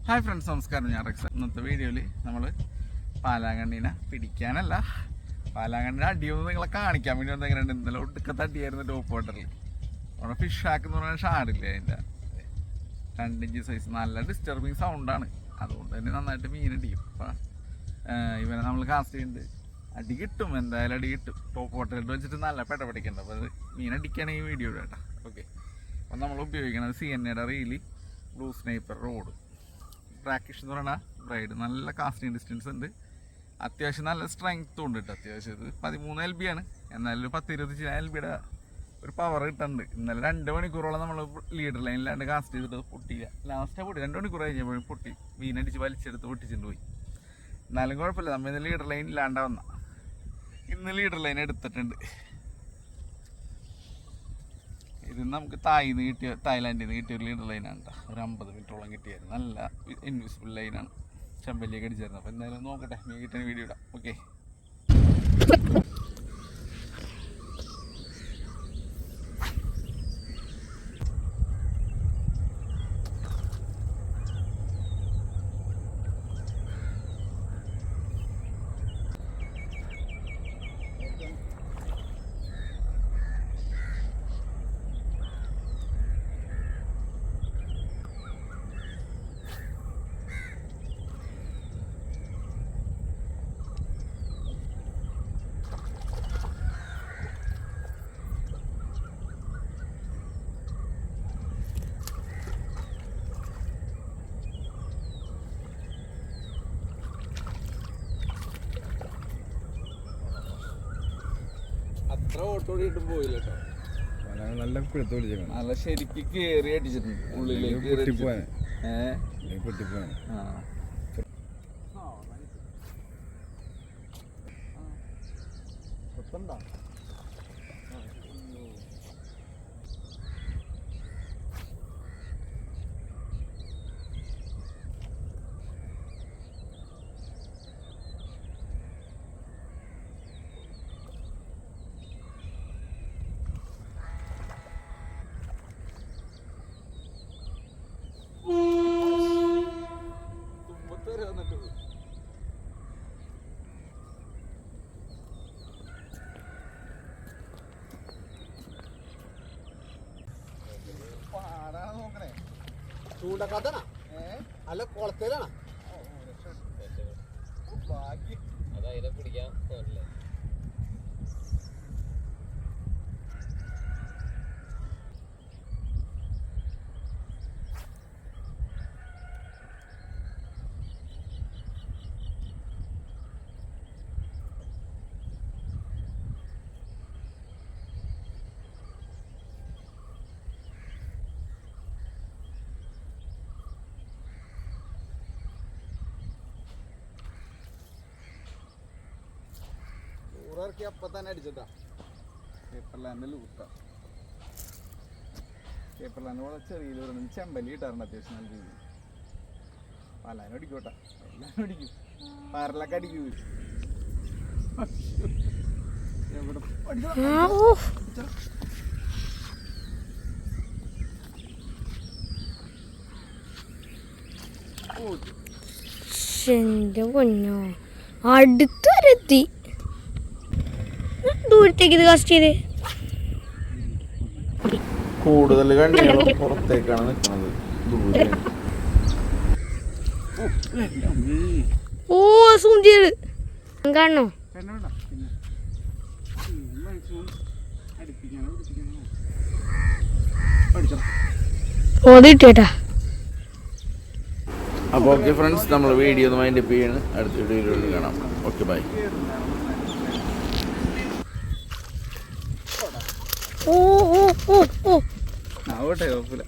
Hi friends, നമസ്കാരം. ഞാൻ Rex. ഇന്നത്തെ വീഡിയോയിൽ നമ്മൾ പാലാങ്കണ്ണീനെ പിടിക്കാനല്ല, പാലാങ്കണ്ണിൻ്റെ അടിയൊന്നും നിങ്ങളെ കാണിക്കാൻ വേണ്ടി വന്ന് എങ്ങനെയുണ്ട്. ഇന്നലെ ഒടുക്കത്തെ അടിയായിരുന്നു ടോപ്പ് വാട്ടറിൽ. നമ്മുടെ ഫിഷ് ഹാക്ക് എന്ന് പറഞ്ഞാൽ ഷാടില്ലേ, അതിൻ്റെ 2 ഇഞ്ച് സൈസ്. നല്ല ഡിസ്റ്റർബിങ് സൗണ്ടാണ്, അതുകൊണ്ട് തന്നെ നന്നായിട്ട് മീനടിക്കും. അപ്പം ഇവനെ നമ്മൾ കാസ്റ്റ് ചെയ്യുന്നുണ്ട്. അടി കിട്ടും, എന്തായാലും അടി കിട്ടും. ടോപ്പ് വാട്ടറിൽ വെച്ചിട്ട് നല്ല പെട പിടിക്കണ്ട. അപ്പോൾ അത് മീനടിക്കുകയാണെങ്കിൽ വീഡിയോ കേട്ടോ. ഓക്കെ, അപ്പം നമ്മൾ ഉപയോഗിക്കുന്നത് CNAയുടെ reel blue sniper rod practice എന്ന് പറഞ്ഞാൽ ബ്രൈഡ്. നല്ല കാസ്റ്റിംഗ് ഡിസ്റ്റൻസ് ഉണ്ട്, അത്യാവശ്യം നല്ല സ്ട്രെങ്ത്തും ഉണ്ട് കേട്ടോ. അത്യാവശ്യം ഇത് 13 LB ആണ്, എന്നാലും 10-25 LBയുടെ ഒരു പവർ കിട്ടുന്നുണ്ട്. ഇന്നലെ 2 മണിക്കൂറോളം നമ്മൾ ലീഡർ ലൈനിലാണ്ട് കാസ്റ്റ് ചെയ്തിട്ട് പൊട്ടിയില്ല. ലാസ്റ്റ് പൊട്ടി 2 മണിക്കൂർ കഴിഞ്ഞപ്പോഴും പൊട്ടി, മീനടിച്ച് വലിച്ചെടുത്ത് പൊട്ടിച്ചിട്ട് പോയി. എന്നാലും കുഴപ്പമില്ല, നമ്മൾ ഇന്ന് ലീഡർ ലൈൻ ഇല്ലാണ്ട വന്ന. ഇന്ന് ലീഡർ ലൈൻ എടുത്തിട്ടുണ്ട്. ഇത് നമുക്ക് തായ്ലാൻഡിൽ നിന്ന് കിട്ടിയ ഒരു ലീഡർ ലൈനാണ് കേട്ടോ. ഒരു 50 മിനിറ്റോളം കിട്ടിയായിരുന്നു. നല്ല ഇൻവിസിബിൾ ലൈനാണ്, ചെമ്പല്ലിയൊക്കെ അടിച്ചായിരുന്നു. അപ്പോൾ എന്തായാലും നോക്കട്ടെ, മീൻ കിട്ടിയ വീഡിയോ ഇടാം. ഓക്കെ, അത്ര ഓട്ടോടിയിട്ടും പോയില്ല കേട്ടോ. നല്ല പിടുത്തോടിച്ചു, നല്ല ശരിക്ക് കയറി അടിച്ചിട്ടുണ്ട് ഉള്ളിലേക്ക്. പൊട്ടിപ്പോവാൻ ചൂണ്ടക്കാത്തണ അല്ല കുളത്തേലാണ്. അതതിനെ പിടിക്കാൻ തോന്നില്ല. ൂറക്കി അപ്പം തന്നെ അടിച്ചിട്ടാ. പേപ്പർ ലാൻഡിൽ ഊത്ത പേപ്പർ ലാൻഡ് പോലെ ചെറിയ പറയുന്നത് ചെമ്പല്ലി കിട്ടാറുണ്ട് അത്യാവശ്യം നല്ല രീതിയിൽ. പലാനും അടിക്കോട്ടെ, എല്ലാവരും അടിക്കും, പാരലൊക്കെ അടിക്കും. എന്റെ പൊന്നോ, അടുത്തുവരെത്തി. ദൂരത്തേക്ക് ഇത് കാസ്റ്റ് ചെയ്ത് കൂടുതൽ കണ്ണികളും പുറത്തേക്കാണ് നിൽക്കുന്നത്. ഓ സൂം ചെയ്ത് കാണണോ? ഓത് കിട്ടിയേട്ടാ. അപ്പോൾ ഓക്കെ ഫ്രണ്ട്സ്, നമ്മൾ വീഡിയോ ഒന്ന് മൈൻഡ് അപ്പ് ചെയ്യാണ്. അടുത്ത വീഡിയോയിൽ കാണാം. Okay, by. ഓ ഓ ഓ ഓ ആവട്ടെ, കുഴപ്പമില്ല.